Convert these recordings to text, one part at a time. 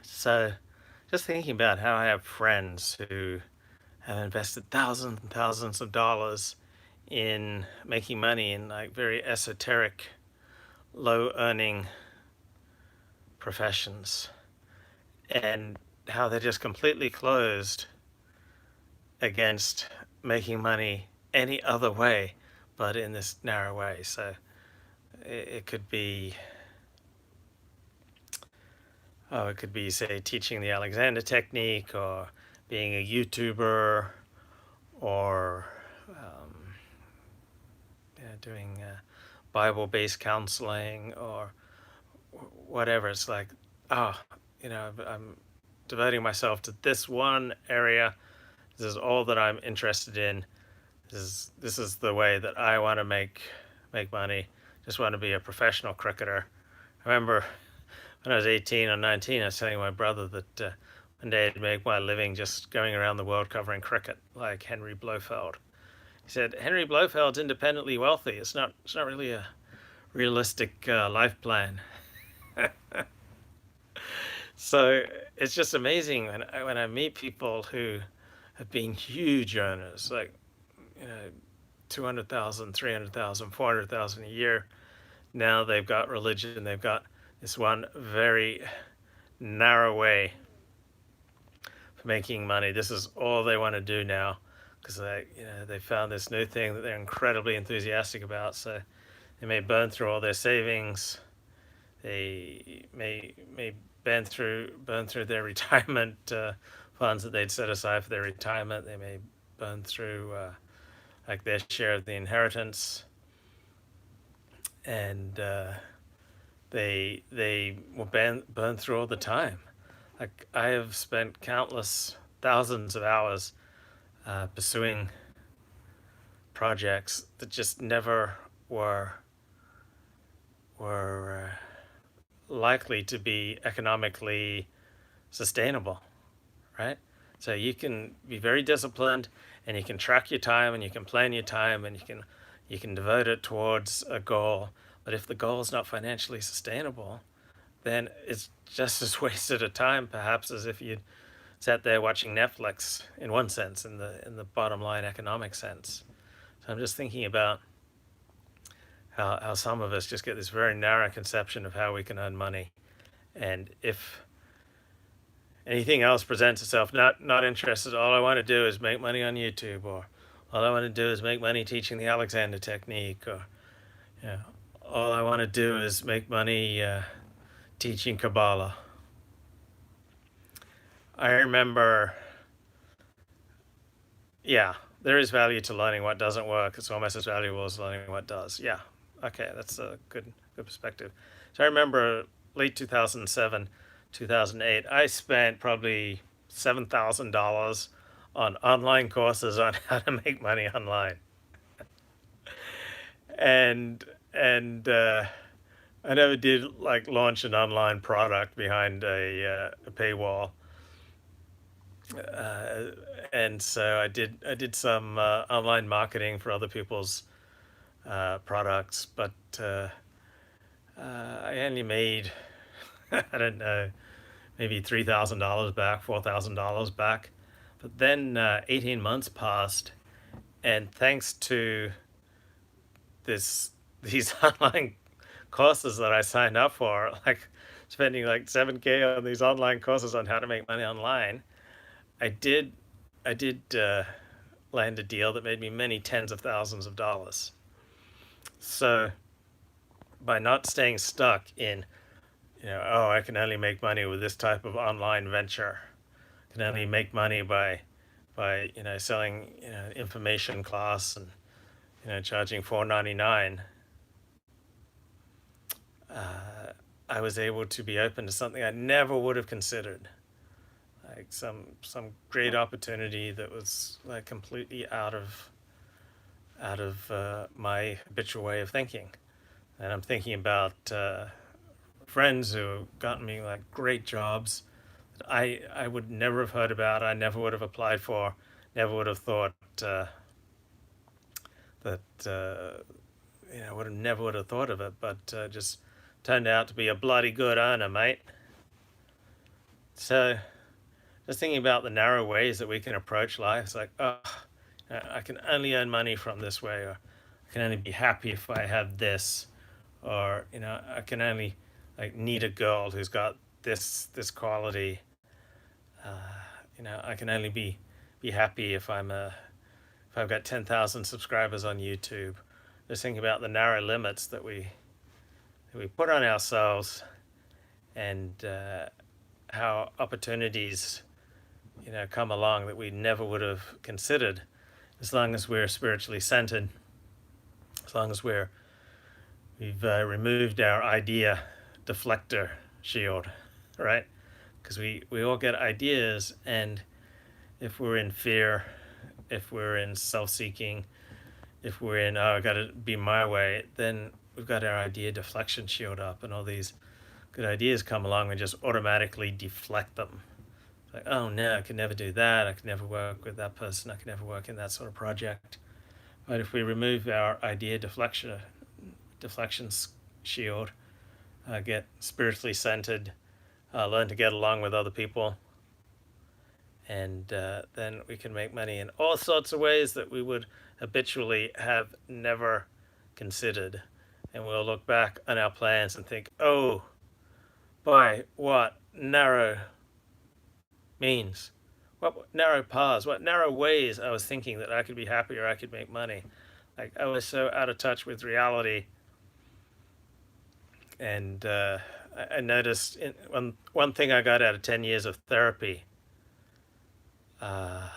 So, just thinking about how I have friends who have invested thousands and thousands of dollars in making money in like very esoteric, low earning professions, and how they're just completely closed against making money any other way but in this narrow way. So, it could be, it could be, say, teaching the Alexander technique or being a YouTuber or doing Bible-based counseling or whatever. It's like, oh, I'm devoting myself to this one area. This is all that I'm interested in. This is the way that I want to make money. Just want to be a professional cricketer. I remember when I was 18 or 19, I was telling my brother that one day I'd make my living just going around the world covering cricket, like Henry Blofeld. He said, Henry Blofeld's independently wealthy. It's not really a realistic life plan. So it's just amazing when I meet people who have been huge earners, like, 200,000, 300,000, 400,000 a year. Now they've got religion. They've got this one very narrow way for making money. This is all they want to do now because they found this new thing that they're incredibly enthusiastic about. So they may burn through all their savings. They may burn through their retirement funds that they'd set aside for their retirement. They may burn through like their share of the inheritance, and they will burn through all the time. Like I have spent countless thousands of hours pursuing projects that just never were likely to be economically sustainable, right? So you can be very disciplined and you can track your time and you can plan your time and you can devote it towards a goal. But if the goal is not financially sustainable, then it's just as wasted a time perhaps as if you'd sat there watching Netflix in one sense, in the bottom line economic sense. So I'm just thinking about how some of us just get this very narrow conception of how we can earn money. And if anything else presents itself, not interested, all I want to do is make money on YouTube, or all I want to do is make money teaching the Alexander technique, or you know, all I want to do is make money teaching Kabbalah. I remember, yeah, there is value to learning what doesn't work. It's almost as valuable as learning what does. Yeah, okay, that's a good perspective. So I remember late 2007, 2008, I spent probably $7,000 on online courses on how to make money online. And I never did like launch an online product behind a paywall. Uh, and so I did some online marketing for other people's products, but I only made I don't know, maybe $3,000 back, $4,000 back. But then 18 months passed, and thanks to these online courses that I signed up for, like spending like 7K on these online courses on how to make money online, I did land a deal that made me many tens of thousands of dollars. So by not staying stuck in, oh, I can only make money with this type of online venture. I can only make money by selling information class and charging $4.99. I was able to be open to something I never would have considered, like some great opportunity that was like completely out of my habitual way of thinking. And I'm thinking about friends who have gotten me like great jobs that I would never have heard about. I never would have applied for. Never would have thought that would have never would have thought of it. But just turned out to be a bloody good earner, mate. So just thinking about the narrow ways that we can approach life, it's like, oh, I can only earn money from this way, or I can only be happy if I have this, or I can only like need a girl who's got this quality. I can only be happy if I've got 10,000 subscribers on YouTube. Just think about the narrow limits that we put on ourselves, and how opportunities come along that we never would have considered, as long as we're spiritually centered, as long as we've removed our idea deflector shield, right? Because we all get ideas, and if we're in fear, if we're in self-seeking, if we're in, oh, I got to be my way, then we've got our idea deflection shield up, and all these good ideas come along and just automatically deflect them. It's like, oh no, I could never do that. I could never work with that person. I could never work in that sort of project. But if we remove our idea deflection shield, get spiritually centered, learn to get along with other people, and then we can make money in all sorts of ways that we would habitually have never considered. And we'll look back on our plans and think, oh, boy, what narrow means, what narrow paths, what narrow ways I was thinking that I could be happy or I could make money. Like, I was so out of touch with reality. And I noticed one thing I got out of 10 years of therapy. I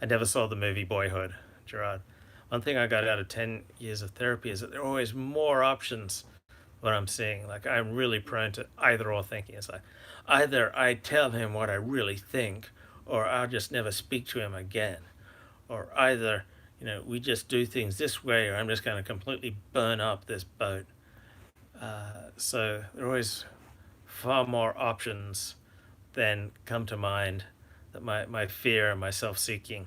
never saw the movie Boyhood, Gerard. One thing I got out of 10 years of therapy is that there are always more options what I'm seeing. Like, I'm really prone to either or thinking. It's like, either I tell him what I really think, or I'll just never speak to him again. Or either, we just do things this way, or I'm just going to completely burn up this boat. So there are always far more options than come to mind, that my fear and my self-seeking,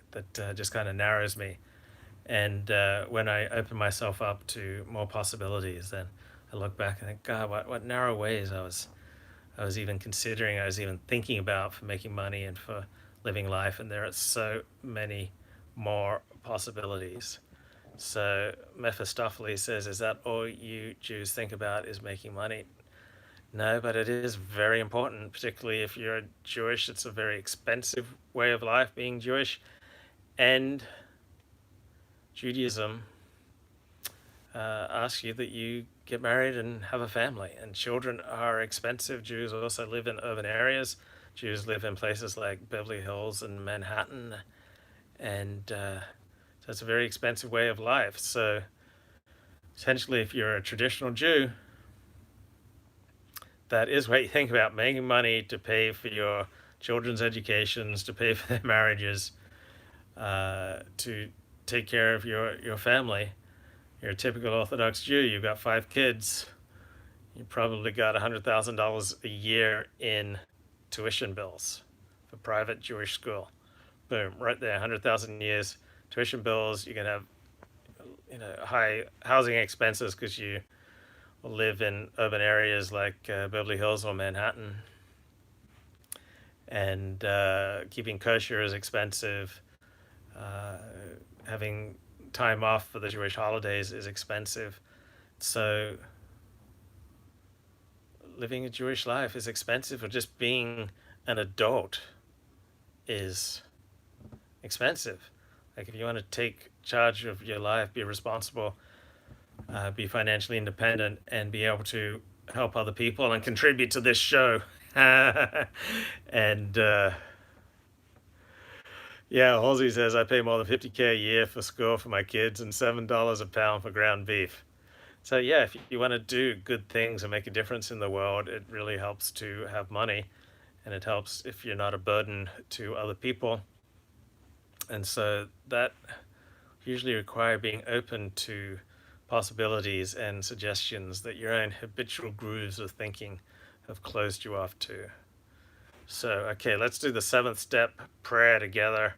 that just kind of narrows me. And when I open myself up to more possibilities, then I look back and think, God, what narrow ways I was even considering, I was even thinking about for making money and for living life. And there are so many more possibilities. So Mephistopheles says, is that all you Jews think about, is making money? No, but it is very important, particularly if you're Jewish. It's a very expensive way of life, being Jewish. And Judaism asks you that you get married and have a family. And children are expensive. Jews also live in urban areas. Jews live in places like Beverly Hills and Manhattan. And so it's a very expensive way of life. So essentially, if you're a traditional Jew, that is what you think about: making money to pay for your children's educations, to pay for their marriages, to take care of your family. You're a typical Orthodox Jew. You've got 5 kids. You probably got $100,000 a year in tuition bills for private Jewish school. Boom, right there, 100,000 years tuition bills. You can have high housing expenses because you live in urban areas like Beverly Hills or Manhattan, and keeping kosher is expensive. Having time off for the Jewish holidays is expensive. So living a Jewish life is expensive, or just being an adult is expensive. Like, if you want to take charge of your life, be responsible, be financially independent, and be able to help other people and contribute to this show. And yeah, Halsey says, I pay more than $50K a year for school for my kids and $7 a pound for ground beef. So yeah, if you want to do good things and make a difference in the world, it really helps to have money, and it helps if you're not a burden to other people. And so that usually require being open to possibilities and suggestions that your own habitual grooves of thinking have closed you off to. So, okay, let's do the 7th step prayer together.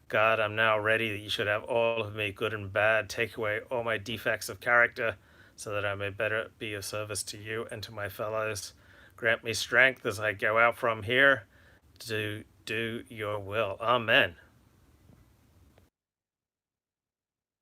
God, I'm now ready that you should have all of me, good and bad. Take away all my defects of character so that I may better be of service to you and to my fellows. Grant me strength as I go out from here to do your will. Amen.